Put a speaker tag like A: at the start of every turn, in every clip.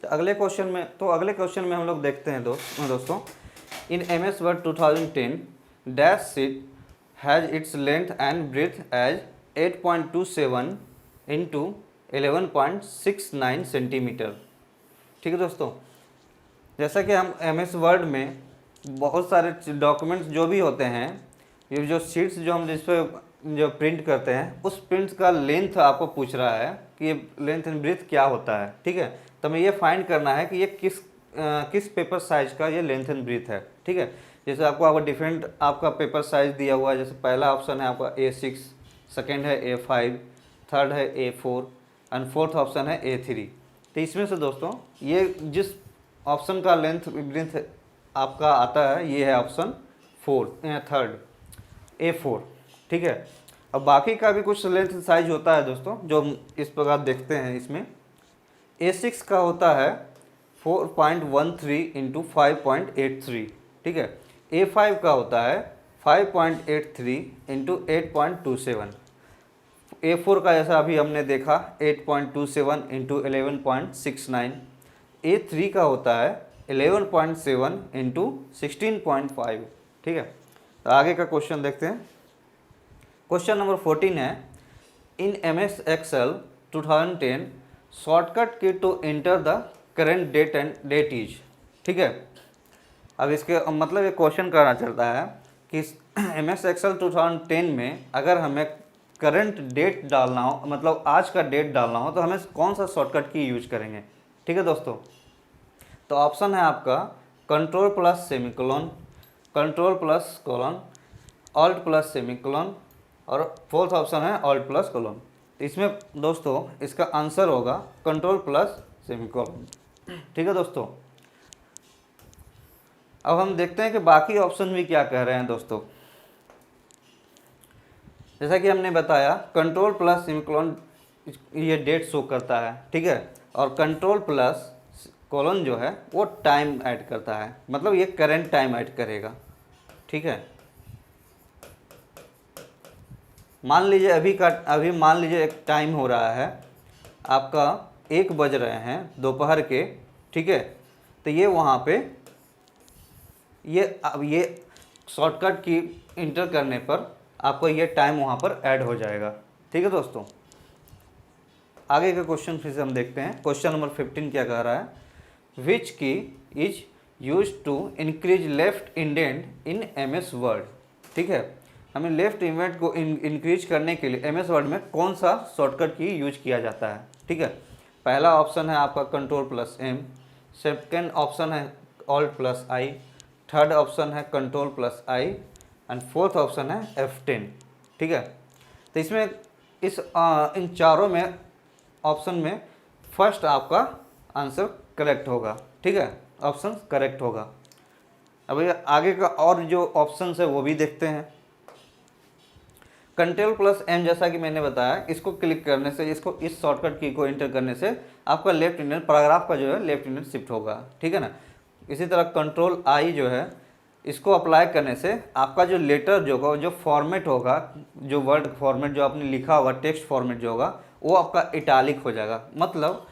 A: अगले क्वेश्चन में हम लोग देखते हैं दोस्तों, in MS Word 2010 dash sheet has its length and breadth as 8.27 into 11.69 centimetre. ठीक है दोस्तों, जैसा कि हम MS Word में बहुत सारे डॉक्यूमेंट्स जो भी होते हैं, ये जो शीट्स जो हम जिस पर जो प्रिंट करते हैं, उस प्रिंट का लेंथ आपको पूछ रहा है कि ये लेंथ एंड ब्रेथ क्या होता है। ठीक है, तो हमें ये फाइंड करना है कि ये किस पेपर साइज का ये लेंथ एंड ब्रेथ है। ठीक है, जैसे आपको डिफरेंट आपका पेपर साइज दिया हुआ है। जैसे पहला ऑप्शन है आपका A6, सेकेंड है A5, थर्ड है A4 एंड फोर्थ ऑप्शन है A3। तो इसमें से दोस्तों ये जिस ऑप्शन का लेंथ ब्रेथ आपका आता है, ये है ऑप्शन थर्ड A4। ठीक है, अब बाकी का भी कुछ लेंथ साइज होता है दोस्तों, जो हम इस प्रकार देखते हैं। इसमें A6 का होता है 4.13 इंटू 5.83। ठीक है, A5 का होता है 5.83 इंटू 8.27। A4 का जैसा अभी हमने देखा 8.27 इंटू 11.69। A3 का होता है 11.7 इंटू 16.5। ठीक है, तो आगे का क्वेश्चन देखते हैं। क्वेश्चन नंबर 14 है, in MS Excel 2010 shortcut key to enter the current date and date is. ठीक है, अब इसके मतलब ये क्वेश्चन करना चलता है कि MS Excel 2010 में अगर हमें करंट डेट डालना हो, मतलब आज का डेट डालना हो, तो हमें कौन सा शॉर्टकट की यूज करेंगे। ठीक है दोस्तों, तो ऑप्शन है आपका control plus semicolon, control plus colon, alt plus semicolon, और फोर्थ ऑप्शन है ऑल्ट प्लस कोलन। इसमें दोस्तों इसका आंसर होगा कंट्रोल प्लस सेमीकोलन। ठीक है दोस्तों, अब हम देखते हैं कि बाकी ऑप्शन भी क्या कह रहे हैं दोस्तों। जैसा कि हमने बताया कंट्रोल प्लस सेमीकोलन ये डेट शो करता है। ठीक है, और कंट्रोल प्लस कोलन जो है वो टाइम ऐड करता है, मतलब ये करंट टाइम ऐड करेगा। ठीक है, मान लीजिए अभी मान लीजिए एक टाइम हो रहा है आपका 1 बज रहे हैं दोपहर के। ठीक है, तो ये वहाँ पे ये शॉर्टकट की इंटर करने पर आपको ये टाइम वहाँ पर ऐड हो जाएगा। ठीक है दोस्तों, आगे का क्वेश्चन फिर से हम देखते हैं। क्वेश्चन नंबर 15 क्या कह रहा है, which key is use to increase left indent in MS Word। ठीक है, हमें लेफ्ट इंडेंट को इंक्रीज करने के लिए MS Word में कौन सा शॉर्टकट की यूज किया जाता है। ठीक है, पहला ऑप्शन है आपका control plus M, second option है alt plus I, third option है control plus I and fourth option है F10। ठीक है, तो इसमें इन चारों में ऑप्शन में फर्स्ट आपका आंसर करेक्ट होगा। ठीक है, ऑप्शन करेक्ट होगा। अब ये आगे का और जो ऑप्शन है वो भी देखते हैं। कंट्रोल प्लस M जैसा कि मैंने बताया, इसको क्लिक करने से, इसको इस शॉर्टकट की को एंटर करने से आपका लेफ्ट इंडेंट पैराग्राफ का जो है लेफ्ट इंडेंट शिफ्ट होगा। ठीक है ना, इसी तरह कंट्रोल I जो है इसको अप्लाई करने से आपका जो लेटर जो होगा, जो फॉर्मेट होगा, जो वर्ड फॉर्मेट जो आपने लिखा होगा, टेक्स्ट फॉर्मेट जो होगा वो आपका इटालिक हो जाएगा। मतलब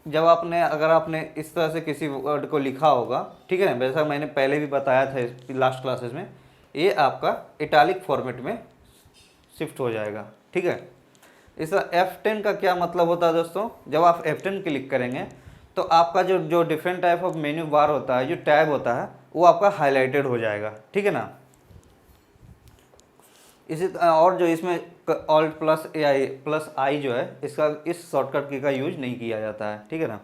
A: जब अगर आपने इस तरह से किसी वर्ड को लिखा होगा, ठीक है ना, वैसा मैंने पहले भी बताया था लास्ट क्लासेस में, ये आपका इटालिक फॉर्मेट में शिफ्ट हो जाएगा। ठीक है, इस तरह F10 का क्या मतलब होता है दोस्तों, जब आप F10 क्लिक करेंगे तो आपका जो different type of menu bar होता है, जो टैब होता है, वो आपका हाईलाइटेड हो जाएगा। ठीक है ना, इसी और जो इसमें ऑल्ट प्लस आई जो है, इसका इस शॉर्टकट की का यूज नहीं किया जाता है। ठीक है ना,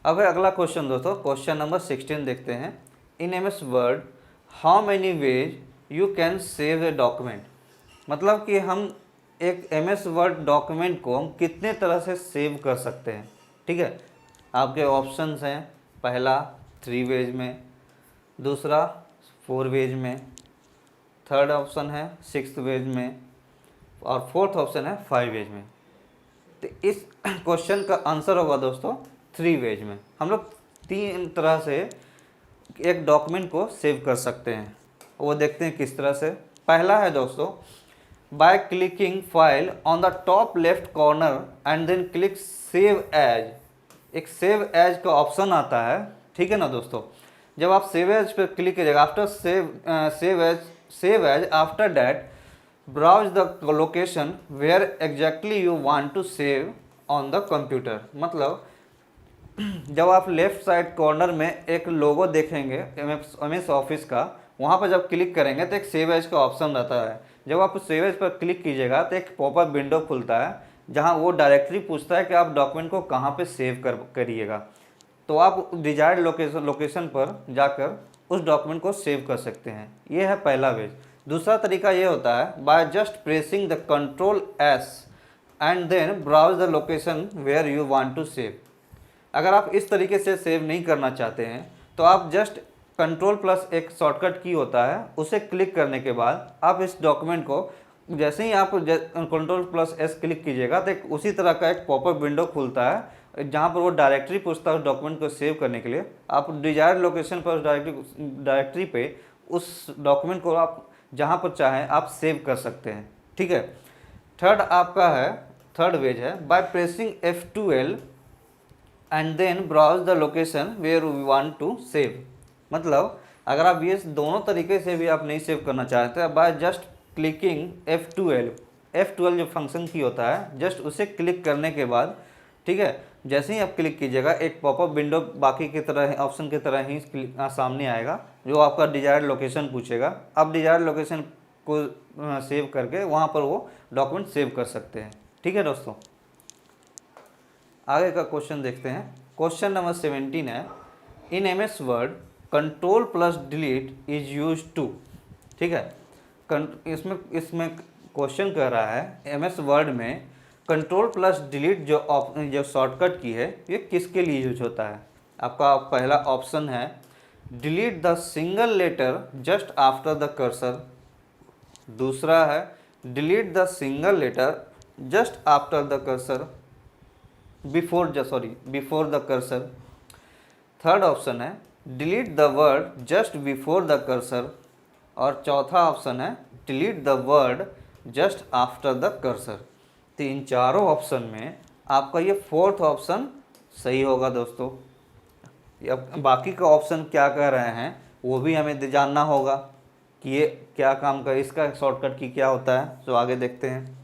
A: अब है अगला क्वेश्चन दोस्तों, क्वेश्चन नंबर 16 देखते हैं। इन MS Word how many ways you can save a document. मतलब कि हम एक MS Word डॉक्यूमेंट को हम कितने तरह से सेव कर सकते हैं। ठीक है, आपके ऑप्शंस हैं, पहला 3 वेज में, दूसरा 4 वेज में, थर्ड ऑप्शन है 6 वेज में, और फोर्थ ऑप्शन है 5 वेज में। तो इस क्वेश्चन का आंसर होगा दोस्तों 3 वेज में। हम लोग 3 तरह से एक डॉक्यूमेंट को सेव कर सकते हैं, वो देखते हैं किस तरह से। पहला है दोस्तों by clicking file on the top left corner and then click save as. एक सेव एज का ऑप्शन आता है, ठीक है ना दोस्तों। जब आप सेव एज पर क्लिक कीजिएगा, after save as after that browse the location where exactly you want to save on the computer. मतलब जब आप लेफ्ट साइड कॉर्नर में एक लोगो देखेंगे एमएस ऑफिस का, वहाँ पर जब क्लिक करेंगे तो एक सेव एज का ऑप्शन रहता है। जब आप सेव एज पर क्लिक कीजिएगा तो एक पॉपअप विंडो खुलता है जहाँ वो डायरेक्टली पूछता है कि आप डॉक्यूमेंट को कहाँ पे सेव करिएगा। तो आप डिजायर्ड लोकेशन पर जाकर उस डॉक्यूमेंट को सेव कर सकते हैं। ये है पहला वे। दूसरा तरीका ये होता है by just pressing the control S and then browse the location where you want to save. अगर आप इस तरीके से सेव नहीं करना चाहते हैं तो आप जस्ट कंट्रोल प्लस एक शॉर्टकट की होता है, उसे क्लिक करने के बाद आप इस डॉक्यूमेंट को जैसे ही आप कंट्रोल प्लस एस क्लिक कीजिएगा तो उसी तरह का एक पॉपअप विंडो खुलता है जहाँ पर वो डायरेक्टरी पूछता है उस डॉक्यूमेंट को सेव करने के लिए। आप डिजायर्ड लोकेशन पर डायरेक्टरी पे उस डॉक्यूमेंट को आप जहाँ पर चाहें आप सेव कर सकते हैं, ठीक है। थर्ड वेज है by pressing F12 and then browse the location where we want to save. मतलब अगर आप ये दोनों तरीके से भी आप नहीं सेव करना चाहते, बाय जस्ट क्लिकिंग F12 जो फंक्शन की होता है, जस्ट उसे क्लिक करने के बाद, ठीक है, जैसे ही आप क्लिक कीजिएगा एक पॉपअप विंडो बाकी की तरह ऑप्शन की तरह ही सामने आएगा जो आपका डिजायर्ड लोकेशन पूछेगा। आप डिजायर्ड लोकेशन को सेव करके वहाँ पर वो डॉक्यूमेंट सेव कर सकते हैं, ठीक है दोस्तों। आगे का क्वेश्चन देखते हैं। क्वेश्चन नंबर 17 है in MS word control plus delete is use to, ठीक है। इसमें क्वेश्चन कह रहा है MS वर्ड में कंट्रोल प्लस डिलीट जो शॉर्टकट की है ये किसके लिए यूज होता है। आपका पहला ऑप्शन है delete the single letter just after the cursor. दूसरा है delete the single letter just after the cursor before the cursor. Third option है delete the word just before the cursor. और चौथा ऑप्शन है delete the word just after the cursor. तो इन चारों option में आपका ये फोर्थ ऑप्शन सही होगा दोस्तों। अब बाकी का ऑप्शन क्या कह रहे हैं वो भी हमें जानना होगा कि ये क्या काम कर, इसका शॉर्टकट की क्या होता है। तो आगे देखते हैं।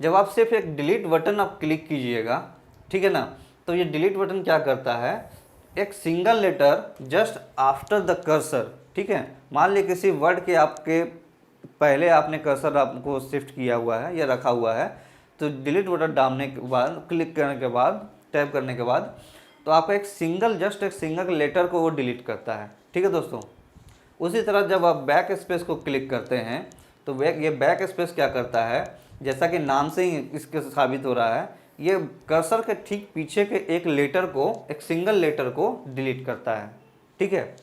A: जब आप सिर्फ एक डिलीट बटन आप क्लिक कीजिएगा, ठीक है ना, तो ये डिलीट बटन क्या करता है, एक single letter just after the cursor, ठीक है। मान लीजिए किसी वर्ड के आपके पहले आपने कर्सर आपको शिफ्ट किया हुआ है या रखा हुआ है, तो डिलीट बटन डालने के बाद, क्लिक करने के बाद, टैप करने के बाद, तो आपका एक सिंगल लेटर को वो डिलीट करता है, ठीक है दोस्तों। उसी तरह जब आप बैक स्पेस को क्लिक करते हैं तो ये बैक स्पेस क्या करता है, जैसा कि नाम से ही इसके साबित हो रहा है, ये कर्सर के ठीक पीछे के एक लेटर को, एक सिंगल लेटर को डिलीट करता है, ठीक है।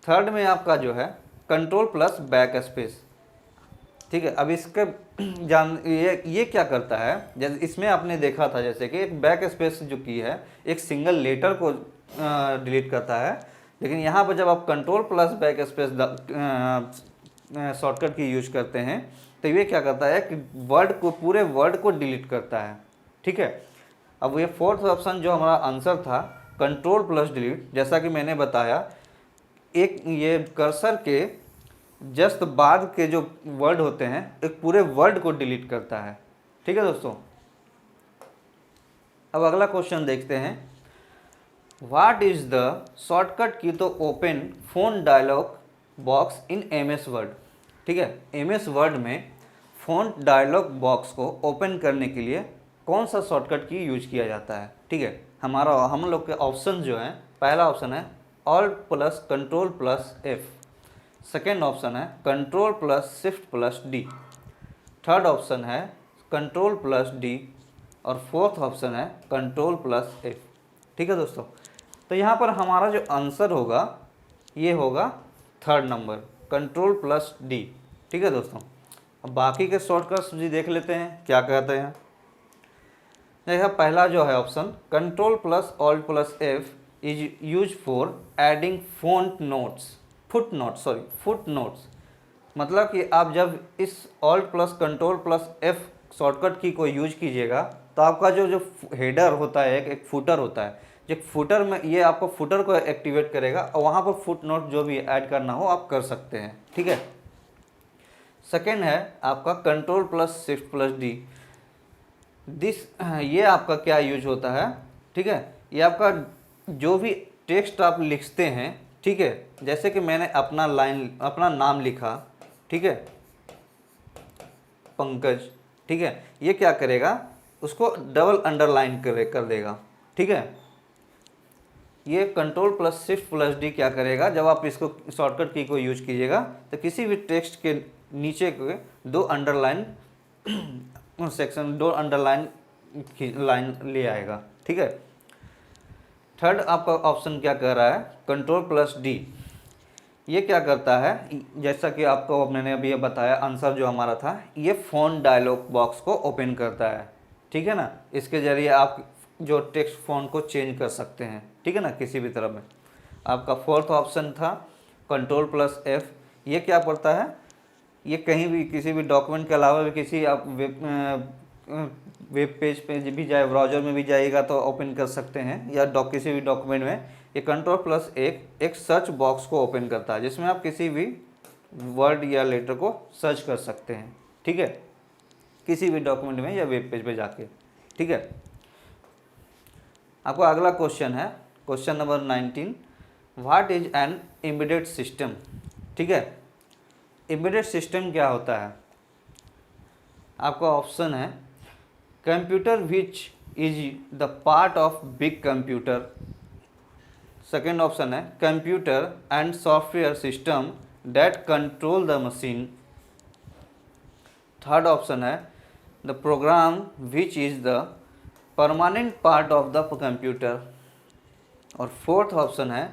A: थर्ड में आपका जो है कंट्रोल प्लस बैक स्पेस, ठीक है। अब इसके ये क्या करता है, जैसे इसमें आपने देखा था जैसे कि एक बैक स्पेस जो की है एक सिंगल लेटर को डिलीट करता है, लेकिन यहाँ पर जब आप control plus back space shortcut की यूज करते हैं तो ये क्या करता है कि पूरे वर्ड को डिलीट करता है, ठीक है। अब ये फोर्थ ऑप्शन जो हमारा आंसर था कंट्रोल प्लस डिलीट, जैसा कि मैंने बताया, एक ये कर्सर के जस्ट बाद के जो वर्ड होते हैं एक पूरे वर्ड को डिलीट करता है, ठीक है दोस्तों। अब अगला क्वेश्चन देखते हैं। What is the shortcut key तो open font dialog box in MS word, ठीक है। MS वर्ड में फ़ॉन्ट डायलॉग बॉक्स को ओपन करने के लिए कौन सा शॉर्टकट की यूज किया जाता है, ठीक है। हम लोग के ऑप्शन जो हैं, पहला ऑप्शन है alt plus control plus F, second option है control plus shift plus D, third option है कंट्रोल प्लस D और फोर्थ ऑप्शन है कंट्रोल प्लस F, ठीक है दोस्तों। तो यहाँ पर हमारा जो आंसर होगा ये होगा third number control plus D, ठीक है दोस्तों। अब बाकी के शॉर्टकट्स भी देख लेते हैं क्या कहते हैं। देखिए पहला जो है option control plus alt plus F is use for adding foot notes मतलब कि आप जब इस alt plus control plus F shortcut की को यूज कीजिएगा तो आपका जो जो हेडर होता है, एक फुटर होता है, जो फुटर में ये आपको फुटर को एक्टिवेट करेगा और वहाँ पर फुट नोट जो भी ऐड करना हो आप कर सकते हैं। ठीक है। सेकेंड है आपका control plus shift plus D. ये आपका क्या यूज होता है, ठीक है, ये आपका जो भी टेक्स्ट आप लिखते हैं, ठीक है, जैसे कि मैंने अपना नाम लिखा, ठीक है, पंकज, ठीक है, ये क्या करेगा, उसको डबल अंडरलाइन कर देगा। ठीक है। ये control plus shift plus D क्या करेगा, जब आप इसको शॉर्टकट की को यूज कीजिएगा तो किसी भी टेक्स्ट के नीचे के दो अंडरलाइन सेक्शन, दो अंडरलाइन लाइन ले आएगा। ठीक है। थर्ड आपका ऑप्शन क्या कह रहा है, कंट्रोल प्लस डी। ये क्या करता है, जैसा कि आपको मैंने अभी बताया आंसर जो हमारा था, ये फ़ॉन्ट डायलॉग बॉक्स को ओपन करता है। ठीक है ना, इसके ज़रिए आप जो टेक्स्ट फ़ॉन्ट को चेंज कर सकते हैं। ठीक है ना, किसी भी तरह में। आपका फोर्थ ऑप्शन था कंट्रोल प्लस एफ। ये क्या पड़ता है, ये कहीं भी किसी भी डॉक्यूमेंट के अलावा भी किसी आप वेब पेज पे भी जाए, ब्राउज़र में भी जाइएगा तो ओपन कर सकते हैं, या किसी भी डॉक्यूमेंट में। ये कंट्रोल प्लस एक सर्च बॉक्स को ओपन करता है जिसमें आप किसी भी वर्ड या लेटर को सर्च कर सकते हैं। ठीक है, किसी भी डॉक्यूमेंट में या वेब पेज पे जाके। ठीक है। आपको अगला क्वेश्चन है, question number 19, what is an embedded system. ठीक है। एम्बेडेड सिस्टम क्या होता है, आपका ऑप्शन है computer which is the part of big computer. Second option है computer and software system that control the machine. Third option है the program which is the permanent part of the computer. और fourth option है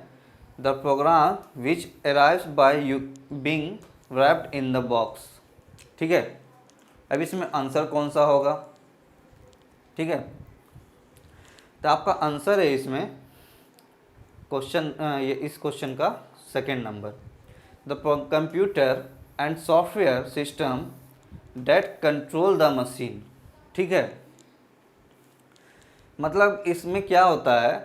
A: the program which arrives by you being wrapped in the box. ठीक है। अब इसमें answer कौन सा होगा, ठीक है, तो आपका आंसर है इसमें क्वेश्चन, ये इस क्वेश्चन का second number, the computer and software system that control the machine. ठीक है। मतलब इसमें क्या होता है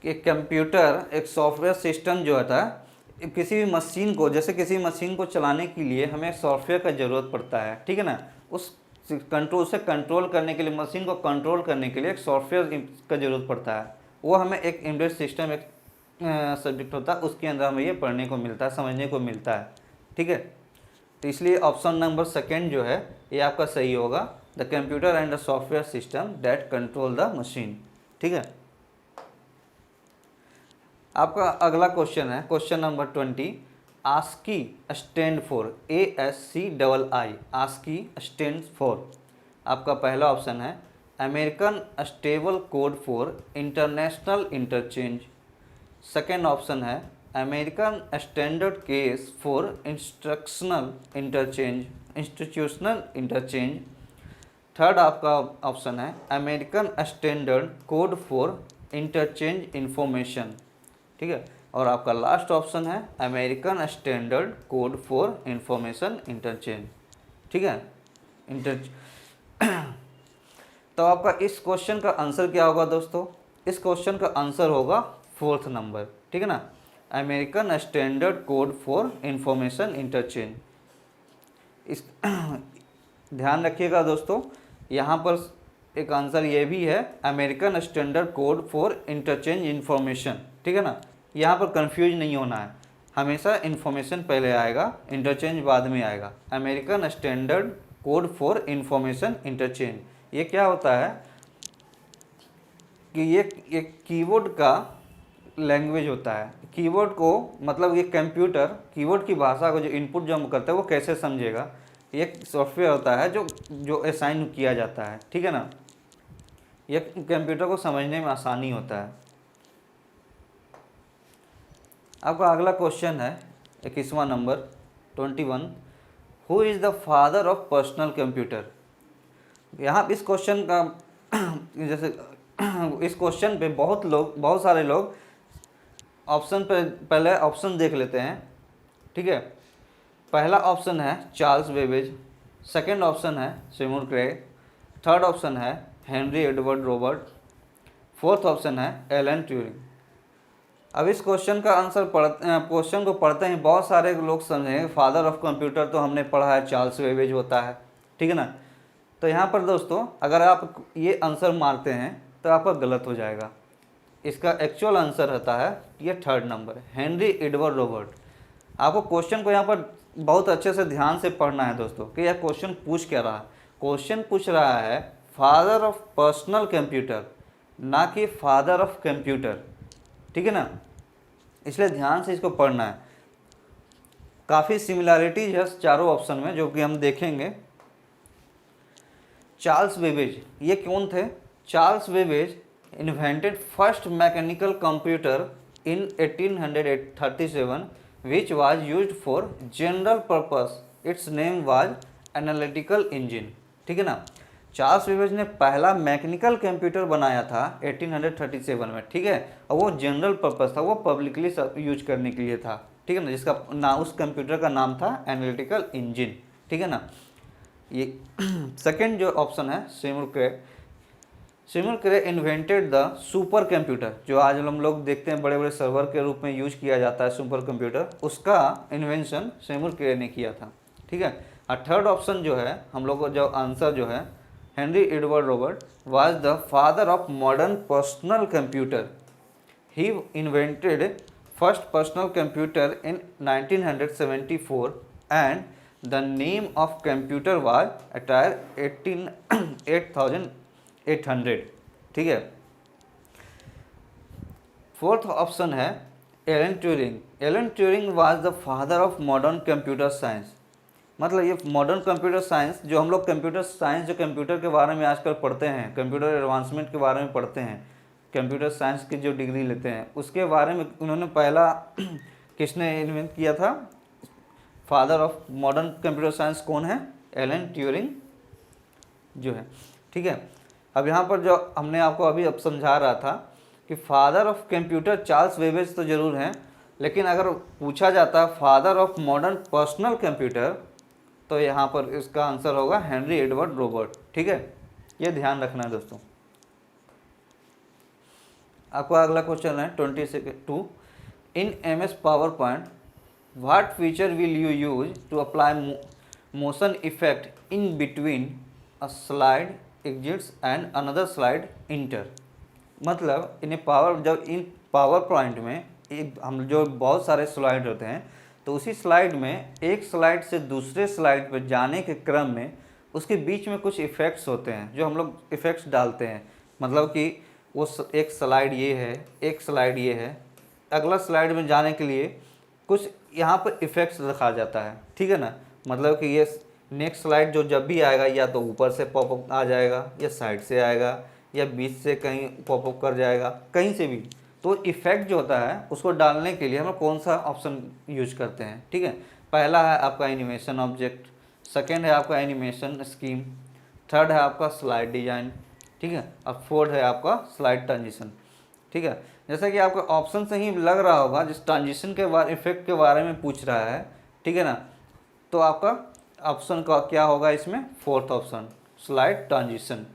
A: कि कंप्यूटर एक सॉफ्टवेयर सिस्टम जो होता है, किसी भी मशीन को, जैसे किसी मशीन को चलाने के लिए हमें सॉफ्टवेयर का ज़रूरत पड़ता है। ठीक है ना, उस कंट्रोल से कंट्रोल करने के लिए, मशीन को कंट्रोल करने के लिए एक सॉफ्टवेयर का ज़रूरत पड़ता है। वो हमें एक एम्बेडेड सिस्टम एक सब्जेक्ट होता है, उसके अंदर हमें ये पढ़ने को मिलता है, समझने को मिलता है। ठीक है। तो इसलिए ऑप्शन नंबर सेकेंड जो है ये आपका सही होगा, the computer and the software system that control the machine. ठीक है। आपका अगला क्वेश्चन है question number 20, ASCII stand for, ASCII, ASCII stand for. आपका पहला ऑप्शन है American stable code for international interchange. Second option है American standard case for institutional interchange. Third आपका ऑप्शन है American standard code for interchange information. ठीक है। और आपका लास्ट ऑप्शन है American standard code for information interchange. ठीक है। तो आपका इस क्वेश्चन का आंसर क्या होगा दोस्तों, इस क्वेश्चन का आंसर होगा फोर्थ नंबर। ठीक है ना, American standard code for information interchange. इस ध्यान रखिएगा दोस्तों, यहाँ पर एक आंसर ये भी है American standard code for interchange information. ठीक है ना, यहाँ पर कंफ्यूज नहीं होना है, हमेशा इंफॉर्मेशन पहले आएगा, इंटरचेंज बाद में आएगा। American standard code for information interchange, ये क्या होता है कि ये एक कीबोर्ड का लैंग्वेज होता है। कीबोर्ड को मतलब ये कंप्यूटर कीबोर्ड की भाषा को जो इनपुट जो हम करते हैं वो कैसे समझेगा, ये सॉफ्टवेयर होता है जो असाइन किया जाता है। ठीक है ना, ये कंप्यूटर को समझने में आसानी होता है। आपका अगला क्वेश्चन है 21वां number 21, who is the father of personal computer. यहाँ इस क्वेश्चन का जैसे इस क्वेश्चन पे बहुत सारे लोग ऑप्शन पे पहले ऑप्शन देख लेते हैं। ठीक है, पहला ऑप्शन है चार्ल्स बेबेज, सेकंड ऑप्शन है सिमोन क्रे, थर्ड ऑप्शन है Henry Edward Robert, fourth option है एलन ट्यूरिंग। अब इस क्वेश्चन का आंसर क्वेश्चन को पढ़ते ही बहुत सारे लोग समझेंगे फादर ऑफ कंप्यूटर तो हमने पढ़ा है चार्ल्स बेबेज होता है, ठीक है ना। तो यहाँ पर दोस्तों अगर आप ये आंसर मारते हैं तो आपका गलत हो जाएगा। इसका एक्चुअल आंसर होता है ये third number Henry Edward Robert. आपको क्वेश्चन को यहाँ पर बहुत अच्छे से ध्यान से पढ़ना है दोस्तों कि यह क्वेश्चन पूछ क्या रहा है। क्वेश्चन पूछ रहा है फादर ऑफ पर्सनल कंप्यूटर, ना कि फादर ऑफ कंप्यूटर, ठीक है ना। इसलिए ध्यान से इसको पढ़ना है। काफ़ी सिमिलैरिटीज है चारों ऑप्शन में जो कि हम देखेंगे। चार्ल्स बेबेज ये कौन थे? Charles Babbage invented first mechanical computer in 1837 which was used for general purpose. Its name was analytical engine, ठीक है ना। चार्ल्स बेबेज ने पहला मैकेनिकल कंप्यूटर बनाया था 1837 में, ठीक है, और वो जनरल पर्पस था, वो पब्लिकली यूज करने के लिए था, ठीक है ना, जिसका नाम उस कंप्यूटर का नाम था एनालिटिकल इंजन, ठीक है ना। ये सेकंड जो ऑप्शन है Seymour Cray. Seymour Cray invented the super computer, जो आज हम लोग देखते हैं बड़े बड़े सर्वर के रूप में यूज किया जाता है सुपर कंप्यूटर, उसका इन्वेंशन सिमोन क्रे ने किया था, ठीक है। और थर्ड ऑप्शन जो है हम लोग को जो आंसर जो है Henry Edward Robert was the father of modern personal computer. He invented first personal computer in 1974 and the name of computer was attire 8800, ठीक है। फोर्थ ऑप्शन है Alan Turing. Alan Turing was the father of modern computer science. मतलब ये modern computer science जो हम लोग computer science जो computer के बारे में आजकल पढ़ते हैं, कंप्यूटर एडवांसमेंट के बारे में पढ़ते हैं, कंप्यूटर साइंस की जो डिग्री लेते हैं उसके बारे में उन्होंने पहला किसने इन्वेंट किया था? Father of modern computer science कौन है? एलन ट्यूरिंग जो है, ठीक है। अब यहाँ पर जो हमने आपको अभी अब समझा रहा था कि father of computer Charles Babbage तो ज़रूर हैं, लेकिन अगर पूछा जाता है father of modern personal computer तो यहाँ पर इसका आंसर होगा हेनरी एडवर्ड रोबर्ट, ठीक है। ये ध्यान रखना है दोस्तों। आपका अगला क्वेश्चन है 22 in MS power point what feature will you use to apply motion effect in between a slide exits and another slide enter. मतलब इन्हें जब इन पावर पॉइंट में हम जो बहुत सारे स्लाइड होते हैं तो उसी स्लाइड में एक स्लाइड से दूसरे स्लाइड पर जाने के क्रम में उसके बीच में कुछ इफ़ेक्ट्स होते हैं जो हम लोग इफ़ेक्ट्स डालते हैं। मतलब कि वो एक स्लाइड ये है, एक स्लाइड ये है, अगला स्लाइड में जाने के लिए कुछ यहाँ पर इफ़ेक्ट्स रखा जाता है, ठीक है ना। मतलब कि ये नेक्स्ट स्लाइड जो जब भी आएगा या तो ऊपर से पॉपअप आ जाएगा या साइड से आएगा या बीच से कहीं पॉपअप कर जाएगा, कहीं से भी। तो इफ़ेक्ट जो होता है उसको डालने के लिए हम कौन सा ऑप्शन यूज करते हैं, ठीक है। पहला है आपका एनिमेशन ऑब्जेक्ट, सेकंड है आपका एनिमेशन स्कीम, थर्ड है आपका स्लाइड डिजाइन, ठीक है, और फोर्थ है आपका स्लाइड ट्रांजिशन, ठीक है। जैसा कि आपका ऑप्शन से ही लग रहा होगा जिस ट्रांजिशन के बारे इफेक्ट के बारे में पूछ रहा है, ठीक है ना, तो आपका ऑप्शन का क्या होगा इसमें? फोर्थ ऑप्शन स्लाइड ट्रांजिशन,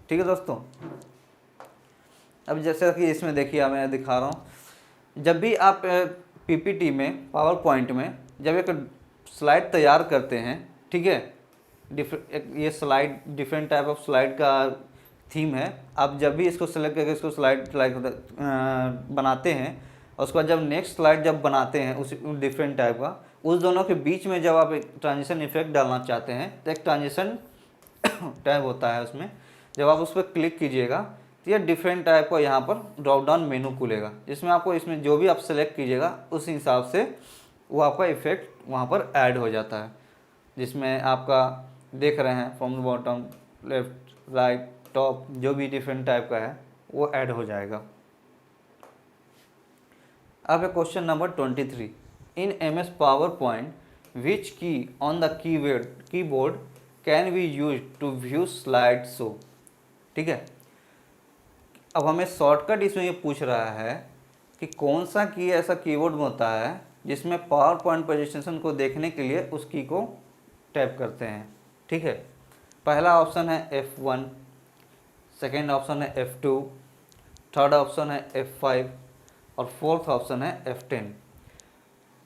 A: ठीक है दोस्तों। अब जैसा कि इसमें देखिए मैं दिखा रहा हूँ, जब भी आप PPT में पावर पॉइंट में जब एक स्लाइड तैयार करते हैं, ठीक है, ये slide different type of slide का थीम है। आप जब भी इसको सेलेक्ट करके इसको स्लाइड बनाते हैं और उसके बाद जब नेक्स्ट स्लाइड जब बनाते हैं उस डिफरेंट टाइप का, उस दोनों के बीच में जब आप एक ट्रांजिशन इफेक्ट डालना चाहते हैं तो एक ट्रांजिशन टैब होता है, उसमें जब आप उस पर क्लिक कीजिएगा तो ये डिफरेंट टाइप का यहाँ पर ड्रॉप डाउन मेनू खुलेगा, जिसमें आपको इसमें जो भी आप सेलेक्ट कीजिएगा उस हिसाब से वो आपका इफेक्ट वहाँ पर ऐड हो जाता है, जिसमें आपका देख रहे हैं from the bottom, left, right, top, जो भी डिफरेंट टाइप का है वो ऐड हो जाएगा। अब question number 23 in MS power point which key on the keyboard can be use to view slide show, ठीक है। अब हमें शॉर्टकट इसमें ये पूछ रहा है कि कौन सा की ऐसा कीबोर्ड में होता है जिसमें पावर पॉइंट प्रेजेंटेशन को देखने के लिए उस की को टैप करते हैं। ठीक है, पहला ऑप्शन है F1, सेकेंड ऑप्शन है F2, थर्ड ऑप्शन है F5 और फोर्थ ऑप्शन है F10।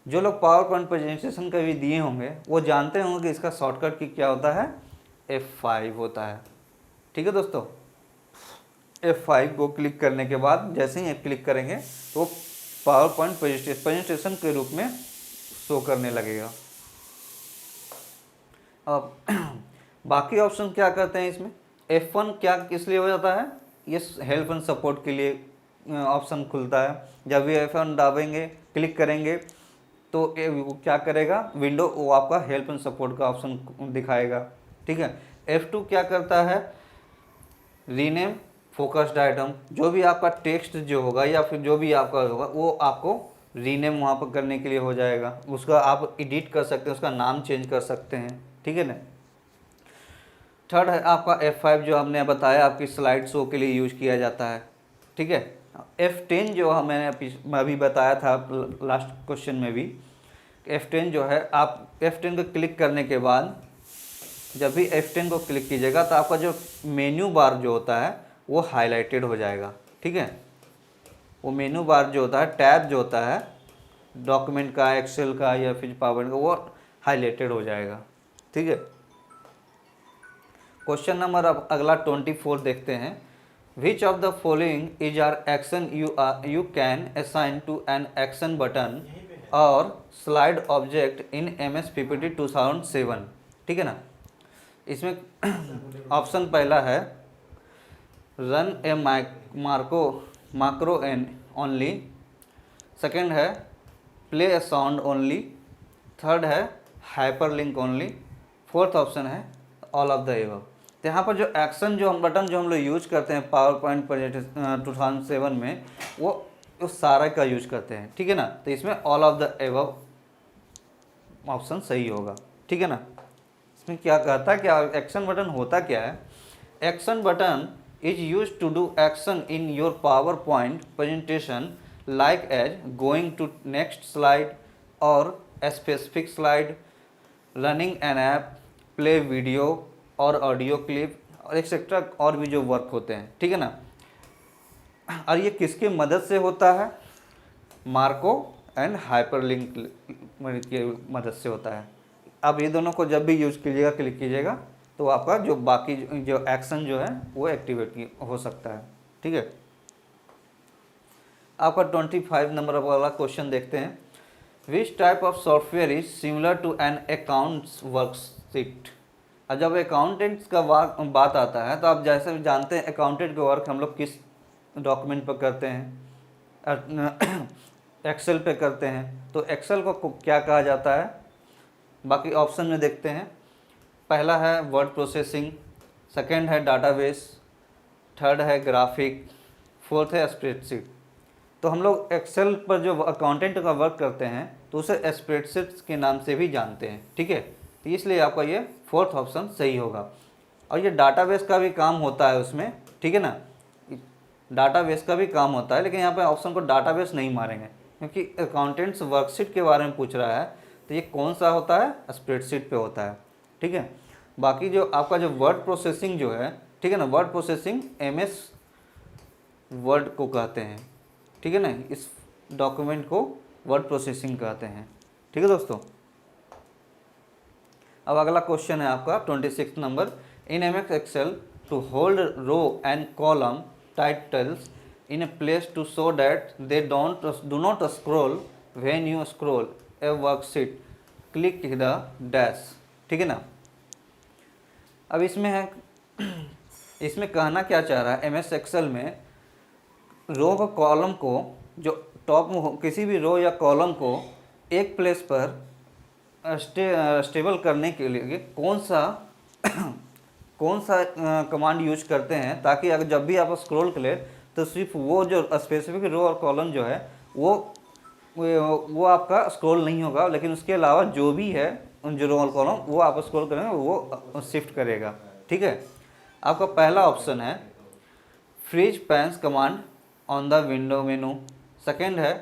A: जो लोग पावर पॉइंट प्रेजेंटेशन कभी दिए होंगे वो जानते होंगे कि इसका शॉर्टकट की क्या होता है, F5 होता है। ठीक है दोस्तों, F5 को क्लिक करने के बाद जैसे ही क्लिक करेंगे तो पावर पॉइंट प्रेजेंटेशन के रूप में शो करने लगेगा। अब बाकी ऑप्शन क्या करते हैं इसमें, F1 क्या किस लिए हो जाता है, ये हेल्प एंड सपोर्ट के लिए ऑप्शन खुलता है। जब भी F1 दाबेंगे क्लिक करेंगे तो वो क्या करेगा, विंडो वो आपका हेल्प एंड सपोर्ट का ऑप्शन दिखाएगा। ठीक है, F2 क्या करता है, रीनेम फोकस्ड आइटम, जो भी आपका टेक्स्ट जो होगा या फिर जो भी आपका होगा वो आपको रीनेम वहाँ पर करने के लिए हो जाएगा, उसका आप एडिट कर सकते हैं, उसका नाम चेंज कर सकते हैं। ठीक है ना। थर्ड है आपका F5 जो हमने बताया आपकी स्लाइड शो के लिए यूज किया जाता है। ठीक है, F10 जो मैंने अभी बताया था लास्ट क्वेश्चन में भी, F10 जो है आप F10 को क्लिक करने के बाद जब भी F10 को क्लिक कीजिएगा तो आपका जो मेन्यू बार जो होता है वो हाईलाइटेड हो जाएगा। ठीक है, वो मेन्यू बार जो होता है, टैब जो होता है डॉक्यूमेंट का, एक्सेल का या फिर पावर का, वो हाईलाइटेड हो जाएगा। ठीक है, क्वेश्चन नंबर अब अगला 24 देखते हैं। Which of the following is are action you can assign to an action button और slide object in MS PPT 2007। ठीक है ना, इसमें ऑप्शन पहला है रन ए मार्को एन ओनली, सेकेंड है प्ले ए साउंड ओनली, थर्ड है हाइपरलिंक ओनली, फोर्थ ऑप्शन है ऑल ऑफ द एबव। तो यहाँ पर जो एक्शन जो हम बटन जो हम लोग यूज करते हैं पावर पॉइंट प्रेजेंटेशन 2007 में वो सारा का यूज करते हैं। ठीक है ना, तो इसमें all of the above option सही होगा। ठीक है ना, इसमें क्या कहता है कि एक्शन बटन होता क्या है, action button is used to do action in your PowerPoint presentation like as going to next slide or a specific slide, running an app, play video और ऑडियो क्लिप और एक्सेट्रा और भी जो work होते हैं। ठीक है ना, और ये किसकी मदद से होता है, मार्को एंड हाइपरलिंक की मदद से होता है। अब ये दोनों को जब भी यूज कीजिएगा क्लिक कीजिएगा तो आपका जो बाकी जो एक्शन जो है वो एक्टिवेट हो सकता है। ठीक है, आपका 25 नंबर वाला क्वेश्चन देखते हैं। Which type of software is similar to an accounts worksheet. और जब अकाउंटेंट्स का बात आता है तो आप जैसे भी जानते हैं अकाउंटेंट का वर्क हम लोग किस डॉक्यूमेंट पर करते हैं, एक्सेल पे करते हैं। तो एक्सेल को क्या कहा जाता है, बाकी ऑप्शन में देखते हैं। पहला है वर्ड प्रोसेसिंग, सेकंड है डाटाबेस, थर्ड है ग्राफिक, फोर्थ है स्प्रेडशीट। तो हम लोग एक्सेल पर जो अकाउंटेंट का वर्क करते हैं तो उसे स्प्रेडशीट के नाम से भी जानते हैं। ठीक है, तो इसलिए आपका ये फोर्थ ऑप्शन सही होगा। और ये डाटाबेस का भी काम होता है उसमें। ठीक है ना, डाटाबेस का भी काम होता है, लेकिन यहाँ पे ऑप्शन को डाटाबेस नहीं मारेंगे क्योंकि अकाउंटेंट्स वर्कशीट के बारे में पूछ रहा है। तो ये कौन सा होता है, स्प्रेडशीट पे होता है। ठीक है, बाकी जो आपका जो वर्ड प्रोसेसिंग जो है, ठीक है ना, वर्ड प्रोसेसिंग MS वर्ड को कहते हैं। ठीक है ना, इस डॉक्यूमेंट को वर्ड प्रोसेसिंग कहते हैं। ठीक है दोस्तों, अब अगला क्वेश्चन है आपका 26 number. In MS Excel to hold row and column titles in a place to show that they do not scroll when you scroll a worksheet, click the dash. ठीक है ना, अब इसमें है, इसमें कहना क्या चाह रहा है, MS Excel में रो का कॉलम को जो टॉप में हो, किसी भी रो या कॉलम को एक प्लेस पर स्टेबल करने के लिए कौन सा कमांड यूज करते हैं, ताकि अगर जब भी आप स्क्रॉल करें तो सिर्फ वो जो स्पेसिफिक रो और कॉलम जो है वो आपका स्क्रॉल नहीं होगा, लेकिन उसके अलावा जो भी है उन जो रो और कॉलम वो आप स्क्रॉल करेंगे वो शिफ्ट करेगा। ठीक है, आपका पहला ऑप्शन है freeze panes command on the window menu, second है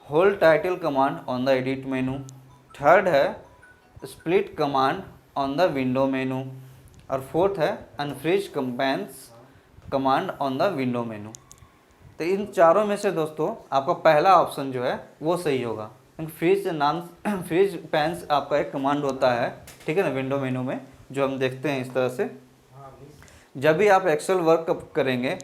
A: hold title command on the edit menu. Third है split command on the window menu. और फोर्थ है अनफ्रीज कंपेंस command on the window menu. तो इन चारों में से दोस्तों आपका पहला ऑप्शन जो है वो सही होगा। फ्रीज नाम फ्रीज पेंस आपका एक कमांड होता है, ठीक है ना, विंडो मेनू में जो हम देखते हैं इस तरह से। जब भी आप एक्सेल वर्क करेंगे